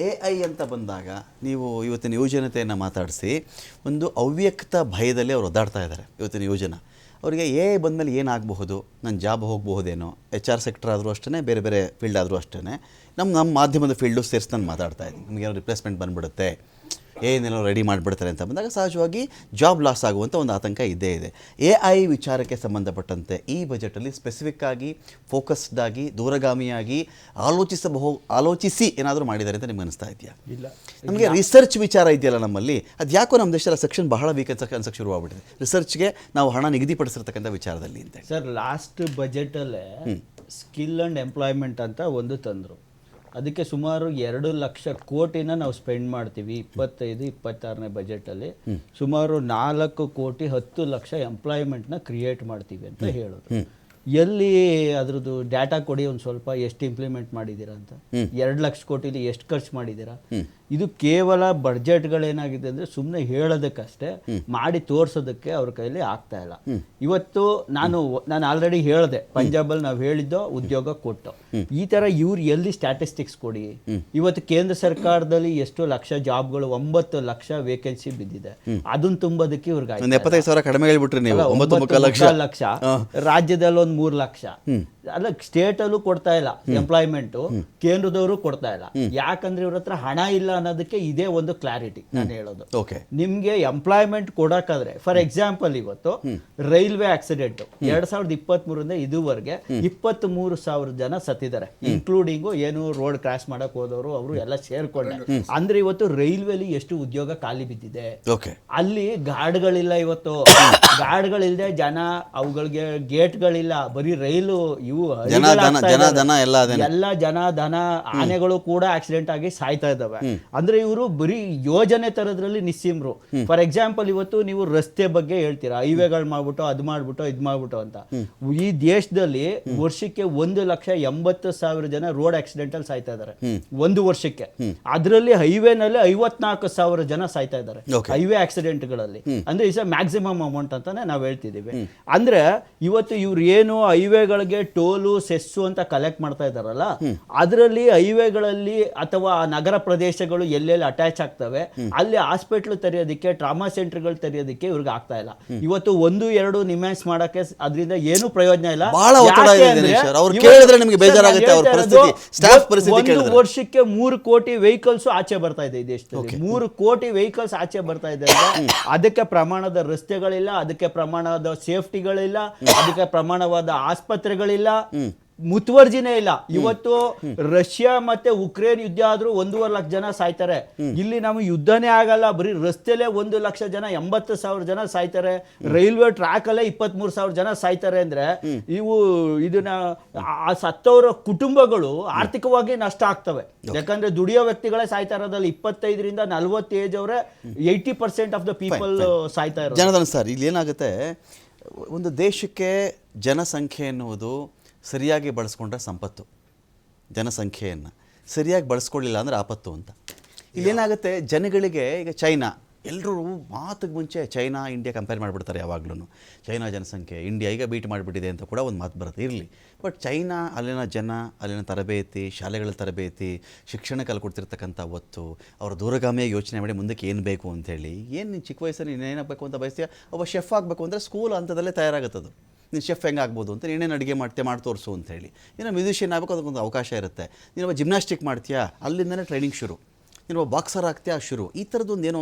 AI ಅಂತ ಬಂದಾಗ ನೀವು ಇವತ್ತಿನ ಯುವಜನತೆಯನ್ನು ಮಾತಾಡಿಸಿ ಒಂದು ಅವ್ಯಕ್ತ ಭಯದಲ್ಲಿ ಅವ್ರು ಒದ್ದಾಡ್ತಾ ಇದ್ದಾರೆ. ಇವತ್ತಿನ ಯುವಜನ ಅವರಿಗೆ AI ಬಂದಮೇಲೆ ಏನಾಗಬಹುದು, ನನ್ನ ಜಾಬ್ ಹೋಗಬಹುದೇನೋ, HR ಸೆಕ್ಟರ್ ಆದರೂ ಅಷ್ಟೇ, ಬೇರೆ ಬೇರೆ ಫೀಲ್ಡ್ ಆದರೂ ಅಷ್ಟೇ, ನಮ್ಮ ಮಾಧ್ಯಮದ ಫೀಲ್ಡು ಸೇರಿಸಿ ನಾನು ಮಾತಾಡ್ತಾ ಇದ್ದೀನಿ. ನಮಗೇನೋ ರಿಪ್ಲೇಸ್ಮೆಂಟ್ ಬಂದುಬಿಡುತ್ತೆ, ಏನೇನೋ ರೆಡಿ ಮಾಡಿಬಿಡ್ತಾರೆ ಅಂತ ಬಂದಾಗ ಸಹಜವಾಗಿ ಜಾಬ್ ಲಾಸ್ ಆಗುವಂಥ ಒಂದು ಆತಂಕ ಇದ್ದೇ ಇದೆ. AI ವಿಚಾರಕ್ಕೆ ಸಂಬಂಧಪಟ್ಟಂತೆ ಈ ಬಜೆಟಲ್ಲಿ ಸ್ಪೆಸಿಫಿಕ್ ಆಗಿ ಫೋಕಸ್ಡ್ ಆಗಿ ದೂರಗಾಮಿಯಾಗಿ ಆಲೋಚಿಸಿ ಏನಾದರೂ ಮಾಡಿದ್ದಾರೆ ಅಂತ ನಿಮ್ಗೆ ಅನಿಸ್ತಾ ಇದೆಯಾ? ಇಲ್ಲ, ನಮಗೆ ರಿಸರ್ಚ್ ವಿಚಾರ ಇದೆಯಲ್ಲ ನಮ್ಮಲ್ಲಿ, ಅದು ಯಾಕೋ ನಮ್ಮ ದೇಶದ ಸೆಕ್ಷನ್ ಬಹಳ ವೀಕ್ ಅನ್ಸಕ್ಕೆ ಶುರುವಾಗ್ಬಿಟ್ಟಿದೆ. ರಿಸರ್ಚ್ಗೆ ನಾವು ಹಣ ನಿಗದಿಪಡಿಸಿರ್ತಕ್ಕಂಥ ವಿಚಾರದಲ್ಲಿ ಅಂತ ಸರ್, ಲಾಸ್ಟ್ ಬಜೆಟಲ್ಲೇ ಸ್ಕಿಲ್ ಆ್ಯಂಡ್ ಎಂಪ್ಲಾಯ್ಮೆಂಟ್ ಅಂತ ಒಂದು ತಂದರು. ಅದಕ್ಕೆ ಸುಮಾರು 2 ಲಕ್ಷ ಕೋಟಿನ ನಾವು ಸ್ಪೆಂಡ್ ಮಾಡ್ತೀವಿ 25-26ನೇ ಬಜೆಟಲ್ಲಿ. ಸುಮಾರು 4 ಕೋಟಿ 10 ಲಕ್ಷ ಎಂಪ್ಲಾಯ್ಮೆಂಟ್ನ ಕ್ರಿಯೇಟ್ ಮಾಡ್ತೀವಿ ಅಂತ ಹೇಳಿದ್ರು. ಎಲ್ಲಿ ಅದ್ರದ್ದು ಡಾಟಾ ಕೊಡಿ ಒಂದು ಸ್ವಲ್ಪ, ಎಷ್ಟು ಇಂಪ್ಲಿಮೆಂಟ್ ಮಾಡಿದ್ದೀರಾ ಅಂತ. 2 ಲಕ್ಷ ಕೋಟಿಲಿ ಎಷ್ಟು ಖರ್ಚು ಮಾಡಿದ್ದೀರಾ? ಇದು ಕೇವಲ ಬಡ್ಜೆಟ್ಗಳೇನಾಗಿದೆ ಅಂದರೆ ಸುಮ್ಮನೆ ಹೇಳೋದಕ್ಕಷ್ಟೇ, ಮಾಡಿ ತೋರಿಸೋದಕ್ಕೆ ಅವ್ರ ಕೈಲಿ ಆಗ್ತಾ ಇಲ್ಲ. ಇವತ್ತು ನಾನು ಆಲ್ರೆಡಿ ಹೇಳಿದೆ, ಪಂಜಾಬಲ್ಲಿ ನಾವು ಹೇಳಿದ್ದೋ ಉದ್ಯೋಗ ಕೊಟ್ಟು. ಈ ಥರ ಇವ್ರು ಎಲ್ಲಿ ಸ್ಟ್ಯಾಟಿಸ್ಟಿಕ್ಸ್ ಕೊಡಿ. ಇವತ್ತು ಕೇಂದ್ರ ಸರ್ಕಾರದಲ್ಲಿ ಎಷ್ಟು ಲಕ್ಷ ಜಾಬ್ಗಳು, 9 ಲಕ್ಷ ವೇಕೆನ್ಸಿ ಬಿದ್ದಿದೆ. ಅದನ್ನ ತುಂಬೋದಕ್ಕೆ ಇವ್ರಿಗೆ 75,000 ಕಡಿಮೆ ಹೇಳ್ಬಿಟ್ರಿ ನೀವು. 9 ಲಕ್ಷ ರಾಜ್ಯದಲ್ಲಿ 3 ಲಕ್ಷ ಅಲ್ಲ, ಸ್ಟೇಟಲ್ಲೂ ಕೊಡ್ತಾ ಇಲ್ಲ ಎಂಪ್ಲಾಯ್ಮೆಂಟ್, ಕೇಂದ್ರದವರು ಕೊಡ್ತಾ ಇಲ್ಲ. ಯಾಕಂದ್ರೆ ಇವ್ರ ಹತ್ರ ಹಣ ಇಲ್ಲ ಅನ್ನೋದಕ್ಕೆ ಇದೇ ಒಂದು ಕ್ಲಾರಿಟಿ ನಾನು ಹೇಳೋದು. ನಿಮ್ಗೆ ಎಂಪ್ಲಾಯ್ಮೆಂಟ್ ಕೊಡಕಾದ್ರೆ, ಫಾರ್ ಎಕ್ಸಾಂಪಲ್ ಇವತ್ತು ರೈಲ್ವೆ ಆಕ್ಸಿಡೆಂಟ್ 2023 ಇದುವರೆಗೆ 23,000 ಜನ ಸತ್ತಿದ್ದಾರೆ, ಇನ್ಕ್ಲೂಡಿಂಗು ಏನು ರೋಡ್ ಕ್ರಾಸ್ ಮಾಡಕ್ ಹೋದವರು ಅವರು ಎಲ್ಲ ಸೇರ್ಕೊಂಡೆ. ಅಂದ್ರೆ ಇವತ್ತು ರೈಲ್ವೆಲಿ ಎಷ್ಟು ಉದ್ಯೋಗ ಖಾಲಿ ಬಿದ್ದಿದೆ. ಅಲ್ಲಿ ಗಾರ್ಡ್ಗಳಿಲ್ಲ, ಇವತ್ತು ಗಾರ್ಡ್ಗಳಿಲ್ಲದೆ ಜನ, ಅವುಗಳಿಗೆ ಗೇಟ್ಗಳಿಲ್ಲ, ಬರೀ ರೈಲು ಇವು ಎಲ್ಲ ಜನ ಧನ ಆನೆಗಳು ಕೂಡ ಆಕ್ಸಿಡೆಂಟ್ ಆಗಿ ಸಾಯ್ತಾ ಇದ್ದಾವೆ. ಅಂದ್ರೆ ಇವರು ಬರೀ ಯೋಜನೆ ತರದ್ರಲ್ಲಿ ನಿಸ್ಸಿಮ್ರು. ಫಾರ್ ಎಕ್ಸಾಂಪಲ್ ಇವತ್ತು ನೀವು ರಸ್ತೆ ಬಗ್ಗೆ ಹೇಳ್ತೀರಾ, ಹೈವೇಗಳು ಮಾಡ್ಬಿಟ್ಟು ಅದ್ ಮಾಡ್ಬಿಟ್ಟು ಇದ್ ಮಾಡ್ಬಿಟ್ಟು ಅಂತ. ಈ ದೇಶದಲ್ಲಿ ವರ್ಷಕ್ಕೆ 1,80,000 ಜನ ರೋಡ್ ಆಕ್ಸಿಡೆಂಟ್ ಅಲ್ಲಿ ಸಾಯ್ತಾ ಇದಾರೆ ಒಂದು ವರ್ಷಕ್ಕೆ. ಅದರಲ್ಲಿ ಹೈವೇನಲ್ಲಿ 54,000 ಜನ ಸಾಯ್ತಾ ಇದ್ದಾರೆ ಹೈವೇ ಆಕ್ಸಿಡೆಂಟ್ ಗಳಲ್ಲಿ. ಅಂದ್ರೆ ಇಸ್ ಮ್ಯಾಕ್ಸಿಮಮ್ ಅಮೌಂಟ್ ಅಂತಾನೆ ನಾವ್ ಹೇಳ್ತಿದೀವಿ. ಅಂದ್ರೆ ಇವತ್ತು ಇವ್ರು ಏನು ಹೈವೇಗಳಿಗೆ ಟೋಲು ಸೆಸ್ಸು ಅಂತ ಕಲೆಕ್ಟ್ ಮಾಡ್ತಾ ಇದ್ದಾರಲ್ಲ, ಅದರಲ್ಲಿ ಹೈವೇಗಳಲ್ಲಿ ಅಥವಾ ನಗರ ಪ್ರದೇಶಗಳು ಎಲ್ಲೆಲ್ಲಿ ಅಟ್ಯಾಚ್ ಆಗ್ತವೆ ಅಲ್ಲಿ ಹಾಸ್ಪಿಟಲ್ ತೆರೆಯೋದಕ್ಕೆ, ಟ್ರಾಮಾ ಸೆಂಟರ್ಗಳು ತೆರೆಯೋದಕ್ಕೆ ಇವ್ರಿಗೆ ಆಗ್ತಾ ಇಲ್ಲ. ಇವತ್ತು 1-2 ನಿಮ್ಯಾನ್ಸ್ ಮಾಡಕ್ಕೆ ಅದರಿಂದ ಏನು ಪ್ರಯೋಜನ ಇಲ್ಲ. ಒಂದು ವರ್ಷಕ್ಕೆ 3 ಕೋಟಿ ವೆಹಿಕಲ್ಸ್ ಆಚೆ ಬರ್ತಾ ಇದೆ ಈ ದೇಶದಲ್ಲಿ. 3 ಕೋಟಿ ವೆಹಿಕಲ್ಸ್ ಆಚೆ ಬರ್ತಾ ಇದೆ ಅಂದ್ರೆ ಅದಕ್ಕೆ ಪ್ರಮಾಣದ ರಸ್ತೆಗಳಿಲ್ಲ, ಅದಕ್ಕೆ ಪ್ರಮಾಣದ ಸೇಫ್ಟಿಗಳಿಲ್ಲ, ಅದಕ್ಕೆ ಪ್ರಮಾಣವಾದ ಆಸ್ಪತ್ರೆಗಳಿಲ್ಲ, ಮುತುವರ್ಜಿನೇ ಇಲ್ಲ. ಇವತ್ತು ರಷ್ಯಾ ಮತ್ತೆ ಉಕ್ರೇನ್ ಯುದ್ಧ ಆದ್ರೂ 1.5 ಲಕ್ಷ ಜನ ಸಾಯ್ತಾರೆ. ಇಲ್ಲಿ ನಮಗೆ ಯುದ್ಧನೇ ಆಗಲ್ಲ, ಬರೀ ರಸ್ತೆಲೇ 1 ಲಕ್ಷ ಜನ, 80,000 ಜನ ಸಾಯ್ತಾರೆ. ರೈಲ್ವೆ ಟ್ರ್ಯಾಕ್ ಅಲ್ಲೇ 23,000 ಜನ ಸಾಯ್ತಾರೆ. ಅಂದ್ರೆ ಇವು ಇದನ್ನ ಆ ಸತ್ತವರ ಕುಟುಂಬಗಳು ಆರ್ಥಿಕವಾಗಿ ನಷ್ಟ ಆಗ್ತವೆ. ಯಾಕಂದ್ರೆ ದುಡಿಯೋ ವ್ಯಕ್ತಿಗಳೇ ಸಾಯ್ತಾ ಇರೋದ್ರಲ್ಲಿ 25ರಿಂದ 40 ಏಜ್ ಅವರೇ 80% ಆಫ್ ದ ಪೀಪಲ್ ಸಾಯ್ತಾ ಇರೋದು. ಜನಧನ ಸರ್, ಇಲ್ಲಿ ಏನಾಗುತ್ತೆ, ಒಂದು ದೇಶಕ್ಕೆ ಜನಸಂಖ್ಯೆ ಎನ್ನುವುದು ಸರಿಯಾಗಿ ಬಳಸ್ಕೊಂಡ್ರೆ ಸಂಪತ್ತು, ಜನಸಂಖ್ಯೆಯನ್ನು ಸರಿಯಾಗಿ ಬಳಸ್ಕೊಳ್ಳಿಲ್ಲ ಅಂದರೆ ಆಪತ್ತು ಅಂತ. ಇಲ್ಲೇನಾಗುತ್ತೆ, ಜನಗಳಿಗೆ ಈಗ ಚೈನಾ, ಎಲ್ಲರೂ ಮಾತಿಗೆ ಮುಂಚೆ ಚೈನಾ ಇಂಡಿಯಾ ಕಂಪೇರ್ ಮಾಡಿಬಿಡ್ತಾರೆ ಯಾವಾಗ್ಲೂ. ಚೈನಾ ಜನಸಂಖ್ಯೆ ಇಂಡಿಯಾ ಈಗ ಬೀಟ್ ಮಾಡಿಬಿಟ್ಟಿದೆ ಅಂತ ಕೂಡ ಒಂದು ಮಾತು ಬರುತ್ತೆ. ಇರಲಿ, ಬಟ್ ಚೈನಾ ಅಲ್ಲಿನ ಜನ, ಅಲ್ಲಿನ ತರಬೇತಿ, ಶಾಲೆಗಳ ತರಬೇತಿ, ಶಿಕ್ಷಣಕ್ಕೆ ಅಲ್ಲಿ ಕೊಡ್ತಿರ್ತಕ್ಕಂಥ ಒತ್ತು, ಅವರ ದೂರಗಾಮಿಯಾಗಿ ಯೋಚನೆ ಮಾಡಿ ಮುಂದಕ್ಕೆ ಏನು ಬೇಕು ಅಂಥೇಳಿ. ಏನು ನೀನು ಚಿಕ್ಕ ವಯಸ್ಸಲ್ಲಿ ನೀನೇನಾಗಬೇಕು ಅಂತ ಬಯಸ್ತೀಯ, ಒಬ್ಬ ಶೆಫ್ ಆಗಬೇಕು ಅಂದರೆ ಸ್ಕೂಲ್ ಹಂತದಲ್ಲೇ ತಯಾರಾಗುತ್ತದು. ನೀನು ಶೆಫ್ ಹೆಂಗೆ ಆಗ್ಬೋದು ಅಂತ, ನೀನೇನು ಅಡುಗೆ ಮಾಡ್ತೀಯ ಮಾಡಿ ತೋರಿಸು ಅಂತೇಳಿ. ನೀನು ಮ್ಯೂಸಿಷಿಯನ್ ಆಗಬೇಕು, ಅದಕ್ಕೊಂದು ಅವಕಾಶ ಇರುತ್ತೆ. ನೀನೊಬ್ಬ ಜಿಮ್ನಾಸ್ಟಿಕ್ ಮಾಡ್ತೀಯಾ, ಅಲ್ಲಿಂದನೇ ಟ್ರೈನಿಂಗ್ ಶುರು. ನೀನು ಬಾಕ್ಸರ್ ಆಗ್ತೀಯಾ, ಶುರು. ಈ ಥರದ್ದು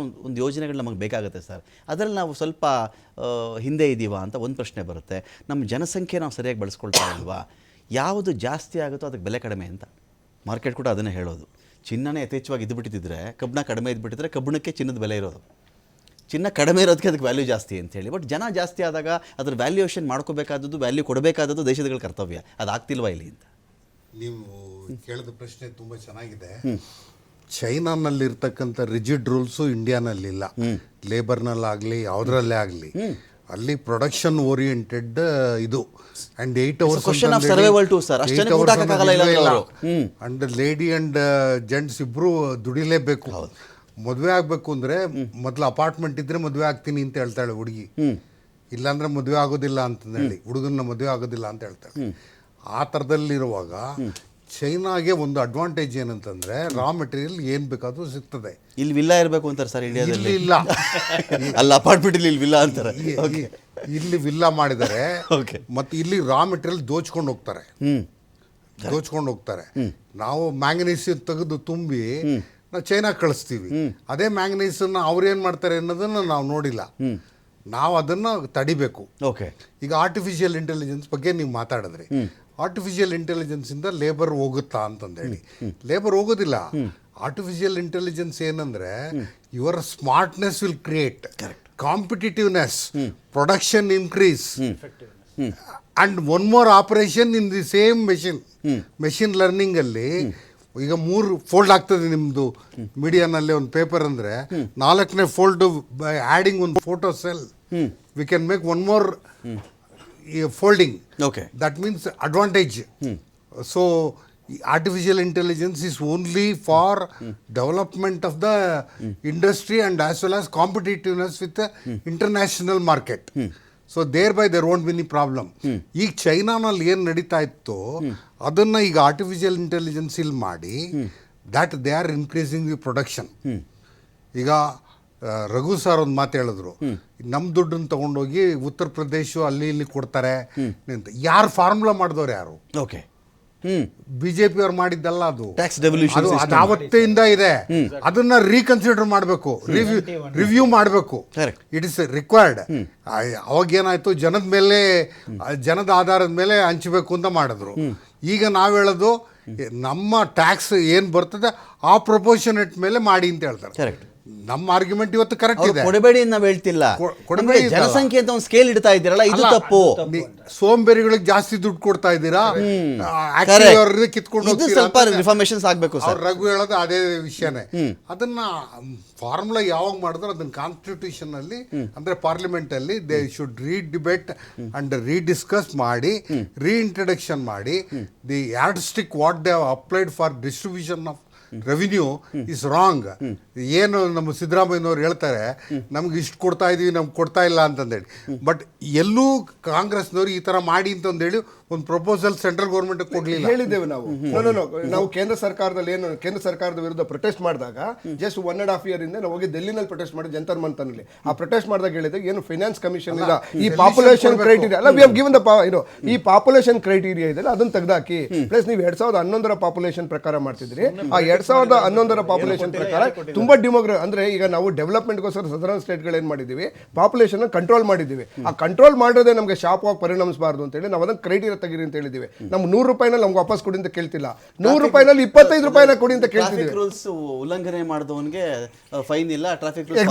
ಒಂದು ಯೋಜನೆಗಳು ನಮಗೆ ಬೇಕಾಗುತ್ತೆ ಸರ್. ಅದರಲ್ಲಿ ನಾವು ಸ್ವಲ್ಪ ಹಿಂದೆ ಇದ್ದೀವಾ ಅಂತ ಒಂದು ಪ್ರಶ್ನೆ ಬರುತ್ತೆ. ನಮ್ಮ ಜನಸಂಖ್ಯೆ ನಾವು ಸರಿಯಾಗಿ ಬಳಸ್ಕೊಳ್ತಾ ಇಲ್ವಾ? ಯಾವುದು ಜಾಸ್ತಿ ಆಗುತ್ತೋ ಅದಕ್ಕೆ ಬೆಲೆ ಕಡಿಮೆ ಅಂತ ಮಾರ್ಕೆಟ್ ಕೂಡ ಅದನ್ನೇ ಹೇಳೋದು. ಚಿನ್ನನೇ ಯಥೇಚ್ಛವಾಗಿ ಇದ್ದುಬಿಟ್ಟಿದ್ರೆ, ಕಬ್ಬಣ ಕಡಿಮೆ ಇದ್ದುಬಿಟ್ಟಿದ್ರೆ ಕಬ್ಬಣಕ್ಕೆ ಚಿನ್ನದ ಬೆಲೆ ಇರೋದು. ಚಿನ್ನ ಕಡಿಮೆ ಇರೋದಕ್ಕೆ ಅದಕ್ಕೆ ವ್ಯಾಲ್ಯೂ ಜಾಸ್ತಿ ಅಂತೇಳಿ. ಬಟ್ ಜನ ಜಾಸ್ತಿ ಆದಾಗ ಅದ್ರ ವ್ಯಾಲ್ಯೂಯೇಷನ್ ಮಾಡ್ಕೋಬೇಕಾದದ್ದು, ವ್ಯಾಲ್ಯೂ ಕೊಡಬೇಕಾದದ್ದು ದೇಶಗಳ ಕರ್ತವ್ಯ. ಅದಾಗ್ತಿಲ್ವಾ ಇಲ್ಲಿ ಅಂತ? ನೀವು ಕೇಳಿದ ಪ್ರಶ್ನೆ ತುಂಬ ಚೆನ್ನಾಗಿದೆ. ಚೈನಾನಲ್ಲಿರ್ತಕ್ಕಂಥ ರಿಜಿಡ್ ರೂಲ್ಸು ಇಂಡಿಯಾನಲ್ಲಿಲ್ಲ. ಲೇಬರ್ನಲ್ಲಾಗಲಿ ಯಾವುದ್ರಲ್ಲೇ ಆಗಲಿ ಅಲ್ಲಿ ಪ್ರೊಡಕ್ಷನ್ ಓರಿಯೆಂಟೆಡ್ ಇದು. And 8 hours and lady and gents ಇಬ್ರು ದುಡಿಲೇಬೇಕು. ಮದುವೆ ಆಗಬೇಕು ಅಂದರೆ ಮೊದಲು ಅಪಾರ್ಟ್ಮೆಂಟ್ ಇದ್ರೆ ಮದುವೆ ಆಗ್ತೀನಿ ಅಂತ ಹೇಳ್ತಾಳೆ ಹುಡುಗಿ, ಇಲ್ಲಾಂದ್ರೆ ಮದುವೆ ಆಗೋದಿಲ್ಲ ಅಂತಂದೇಳಿ ಹುಡುಗನ ಮದುವೆ ಆಗೋದಿಲ್ಲ ಅಂತ ಹೇಳ್ತಾಳೆ. ಆ ಥರದಲ್ಲಿರುವಾಗ ಚೈನಾಗೆ ಒಂದು ಅಡ್ವಾಂಟೇಜ್ ಏನಂತಂದ್ರೆ ರಾ ಮೆಟೀರಿಯಲ್ ಏನ್ ಬೇಕಾದ್ರೂ ಸಿಗ್ತದೆ. ಇಲ್ಲಿ ವಿಲ್ಲಾ ಇರಬೇಕು ಅಂತಾರೆ ಸರ್ ಇಂಡಿಯಾದಲ್ಲಿ. ಇಲ್ಲಿ ಇಲ್ಲ. ಅಲ್ಲಿ ಅಪಾರ್ಟ್ಮೆಂಟ್ ಇಲ್ಲಿ ವಿಲ್ಲಾ ಅಂತಾರೆ. ಇಲ್ಲಿ ವಿಲ್ಲಾ ಮಾಡಿದ್ದಾರೆ. Okay. ಮತ್ತೆ ಇಲ್ಲಿ ರಾ ಮೆಟೀರಿಯಲ್ ದೋಚ್ಕೊಂಡು ಹೋಗ್ತಾರೆ. ದೋಚ್ಕೊಂಡು ಹೋಗ್ತಾರೆ. ನಾವು ಮ್ಯಾಂಗನೀಸ್ ತೆಗೆದು ತುಂಬಿ ನಾವು ಚೈನಾ ಕಳಿಸ್ತೀವಿ. ಅದೇ ಮ್ಯಾಂಗನೀಸ್ ಅವ್ರೇನ್ ಮಾಡ್ತಾರೆ ಅನ್ನೋದನ್ನ ನಾವು ನೋಡಿಲ್ಲ. ನಾವು ಅದನ್ನ ತಡಿಬೇಕು. ಓಕೆ. ಈಗ ಆರ್ಟಿಫಿಷಿಯಲ್ ಇಂಟೆಲಿಜೆನ್ಸ್ ಬಗ್ಗೆ ನೀವು ಮಾತಾಡಿದ್ರಿ. ಆರ್ಟಿಫಿಷಿಯಲ್ ಇಂಟೆಲಿಜೆನ್ಸ್ ಇಂದ ಲೇಬರ್ ಹೋಗುತ್ತಾ ಅಂತಂದೇಳಿ. ಲೇಬರ್ ಹೋಗೋದಿಲ್ಲ. ಆರ್ಟಿಫಿಷಿಯಲ್ ಇಂಟೆಲಿಜೆನ್ಸ್ ಏನಂದ್ರೆ your smartness will create competitiveness, production increase and one more operation in the same machine learning ಅಲ್ಲಿ. ಈಗ 3 ಫೋಲ್ಡ್ ಆಗ್ತದೆ ನಿಮ್ದು ಮೀಡಿಯಾನಲ್ಲಿ ಒಂದು ಪೇಪರ್ ಅಂದ್ರೆ 4ನೇ ಫೋಲ್ಡ್ ಬೈ ಆಡಿಂಗ್ ಒಂದು photo cell we can make one more folding. Okay. That means advantage. So artificial intelligence is only for development of the industry and as well as competitiveness with the international market. So thereby there won't be any problem. ಈಗ ಚೈನಾನಲ್ಲಿ ಏನು ನಡೀತಾ ಇತ್ತು ಅದನ್ನ ಈಗ artificial intelligence ಇಲ್ಲಿ ಮಾಡಿ that they are increasing the production. ಈಗ Raghu sir ಒಂದು ಮಾತು ಹೇಳಿದ್ರು, ನಮ್ಮ ದುಡ್ಡನ್ನು ತಗೊಂಡೋಗಿ ಉತ್ತರ ಪ್ರದೇಶ ಅಲ್ಲಿ ಇಲ್ಲಿ ಕೊಡ್ತಾರೆ ಅಂತ. ಯಾರು ಫಾರ್ಮುಲಾ ಮಾಡಿದವ್ರು ಯಾರು? ಓಕೆ. ಬಿಜೆಪಿ ಅವ್ರು ಮಾಡಿದ್ದಲ್ಲ ಅದು. ಟ್ಯಾಕ್ಸ್ ಡೆವಲ್ಯೂಷನ್ ಅದು ಅವತ್ತಿಂದ ಇದೆ. ಅದನ್ನ ರೀಕನ್ಸಿಡರ್ ಮಾಡಬೇಕು, ರಿವ್ಯೂ ಮಾಡಬೇಕು. It is required. ಅವಾಗ ಏನಾಯ್ತು, ಜನದ ಮೇಲೆ ಜನದ ಆಧಾರದ ಮೇಲೆ ಹಂಚಬೇಕು ಅಂತ ಮಾಡಿದ್ರು. ಈಗ ನಾವು ಹೇಳೋದು ನಮ್ಮ ಟ್ಯಾಕ್ಸ್ ಏನು ಬರ್ತದೆ ಆ ಪ್ರಪೋರ್ಷನೇಟ್ ಮೇಲೆ ಮಾಡಿ ಅಂತ ಹೇಳ್ತಾರೆ. ಕರೆಕ್ಟ್. ನಮ್ಮ ಆರ್ಗ್ಯುಮೆಂಟ್ ಇವತ್ತು ಕರೆಕ್ಟ್ ಇದೆ. ಕೊಡಬೇಡಿ ನಾವು ಹೇಳ್ತಿಲ್ಲ. ಕೊಡಬೇಡಿ ಅಂತ ಜನಸಂಖ್ಯೆ ಅಂತ ಒಂದು ಸ್ಕೇಲ್ ಇಡ್ತಾ ಇದ್ದೀರಲ್ಲ, ಇದು ತಪ್ಪು. ಸೋಂಬೇರಿಗಳಿಗೆ ಜಾಸ್ತಿ ದುಡ್ಡು ಕೊಡ್ತಾ ಇದ್ದೀರಾ, ಕಿತ್ಕೊಂಡು ಇದು ಸ್ವಲ್ಪ ರಿಫಾರ್ಮೇಷನ್ಸ್ ಆಗಬೇಕು ಸರ್. ರಘು ಹೇಳೋದು ಅದೇ ವಿಷಯನೇ. ಅದನ್ನ ಫಾರ್ಮುಲಾ ಯಾವಾಗ ಮಾಡಿದ್ರು ಅದನ್ನ ಕಾನ್ಸ್ಟಿಟ್ಯೂಷನ್ ಅಲ್ಲಿ ಅಂದ್ರೆ ಪಾರ್ಲಿಮೆಂಟ್ ಅಲ್ಲಿ ದೇ ಶುಡ್ ಡಿಬೇಟ್ ಅಂಡ್ ರೀಡಿಸ್ಕಸ್ ಮಾಡಿ ರೀಇಂಟ್ರಡಕ್ಷನ್ ಮಾಡಿ the yard stick what they applied for distribution of revenue is wrong. ಏನು ನಮ್ಮ ಸಿದ್ದರಾಮಯ್ಯನವ್ರು ಹೇಳ್ತಾರೆ ನಮ್ಗೆ ಇಷ್ಟು ಕೊಡ್ತಾ ಇದೀವಿ ನಮ್ಗೆ ಕೊಡ್ತಾ ಇಲ್ಲ ಅಂತಂದೇಳಿ. ಬಟ್ ಎಲ್ಲೂ ಕಾಂಗ್ರೆಸ್ನವ್ರು ಈ ತರ ಮಾಡಿ ಅಂತಂದೇಳಿ ಒಂದು ಪ್ರಪೋಸಲ್ ಸೆಂಟ್ರಲ್ ಗೌರ್ಮೆಂಟ್ ಕೊಡ್ಲಿಲ್ಲ. ಹೇಳಿದ್ದೇವೆ ನಾವು. ನಾವು ಕೇಂದ್ರ ಸರ್ಕಾರದಲ್ಲಿ ಏನು ಕೇಂದ್ರ ಸರ್ಕಾರದ ವಿರುದ್ಧ ಪ್ರೊಟೆಸ್ಟ್ ಮಾಡಿದಾಗ ಜಸ್ಟ್ 1.5 year ಇಂದ ನಾವು ಹೋಗಿ ಡೆಲ್ಲಿನಲ್ಲಿ ಪ್ರೊಟೆಸ್ಟ್ ಮಾಡಿ ಜಂತರ್ ಮಂತರ್ನಲ್ಲಿ ಆ ಪ್ರೊಟೆಸ್ಟ್ ಮಾಡಿದಾಗ ಹೇಳಿದಾಗ ಏನು ಫೈನಾನ್ಸ್ ಕಮಿಷನ್ ಇಲ್ಲ, ಈ ಪಾಪ್ಯುಲೇಷನ್ ಕ್ರೈಟೀರಿಯಾ ಅಲ್ಲ, ವಿ ಹ್ಯಾವ್ ಗಿವನ್ ದ ಈ ಪಾಪ್ಯುಲೇಷನ್ ಕ್ರೈಟೀರಿಯಾ ಇದೆ ಅದನ್ನ ತೆಗೆದಾಕಿ. ಪ್ಲಸ್ ನೀವು 2011 ಪಾಪ್ಯುಲೇಷನ್ ಪ್ರಕಾರ ಮಾಡ್ತಿದ್ರಿ. ಆ 2011 ಪಾಪ್ಯುಲೇಷನ್ ಪ್ರಕಾರ ತುಂಬಾ ಅಂದ್ರೆ ಈಗ ನಾವು ಡೆವಲಪ್ಮೆಂಟ್ಗೋಸ್ಕರ ಸದರ್ನ್ ಸ್ಟೇಟ್ಗಳು ಏನ್ ಮಾಡಿದೀವಿ, ಪಾಪ್ಯುಲೇಷನ್ ಕಂಟ್ರೋಲ್ ಮಾಡಿದೀವಿ. ಆ ಕಂಟ್ರೋಲ್ ಮಾಡೋದೇ ನಮಗೆ ಶಾಪ್ ಆಗಿ ಪರಿಣಮಿಸಬಾರ್ದು ಅಂತ ಹೇಳಿ ನಾವು ಅದನ್ನ ಕ್ರೈಟೀರಿಯಾ ತೆಗಿರಿ ಅಂತ ಹೇಳಿದೀವಿ. ನಮ್ಗೆ 100 ರೂಪಾಯಿನಲ್ಲಿ ನಮ್ಗೆ ವಾಪಸ್ ಕೊಡಿ ಅಂತ ಕೇಳ್ತಿಲ್ಲ, 100 ರೂಪಾಯಿನಲ್ಲಿ 25 ರೂಪಾಯಿನ ಕೊಡಿ ಅಂತ ಕೇಳ್ತಿದ್ದೀವಿ. ರೂಲ್ಸ್ ಉಲ್ಲಂಘನೆ ಮಾಡಿದವನಿಗೆ ಫೈನ್ ಇಲ್ಲ, ಟ್ರಾಫಿಕ್ ರೂಲ್ಸ್